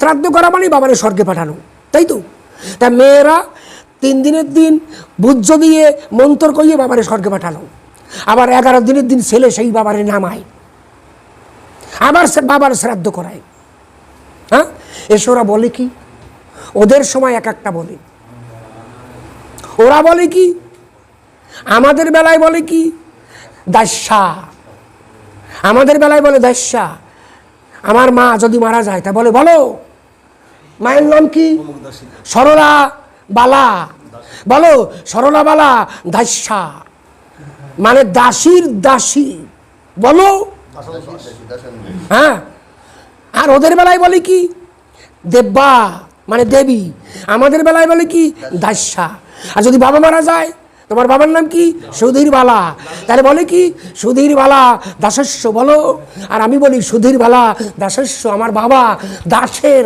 শ্রাদ্ধ করা মানে বাবারে স্বর্গে পাঠানো, তাই তো? তা মেয়েরা 3 দিনের দিন ভুজ্য দিয়ে মন্ত্র কইয়ে বাবারে স্বর্গে পাঠালো, আবার 11 দিনের দিন ছেলে সেই বাবারে নামায়, আবার বাবার শ্রাদ্ধ করায়। হ্যাঁ, এসে ওরা বলে কি, ওদের সময় এক একটা বলে, ওরা বলে কি, আমাদের বেলায় বলে কি দাস্যা, আমাদের বেলায় বলে দাস্যা। আমার মা যদি মারা যায় তা বলে, বলো মায়ের নাম কি? সরলা বালা। বলো সরলা বালা দাস্যা, মানে দাসীর দাসী, বলো। হ্যাঁ, আর ওদের বেলায় বলে কি দেব্বা, মানে দেবী। আমাদের বেলায় বলে কি দাস্যা। আর যদি বাবা মারা যায়, তোমার বাবার নাম কি? সুধীর বালা, তাহলে বলে কি সুধীর বালা দাসস্য, বলো। আর আমি বলি সুধীর বালা দাসস্য, আমার বাবা দাসের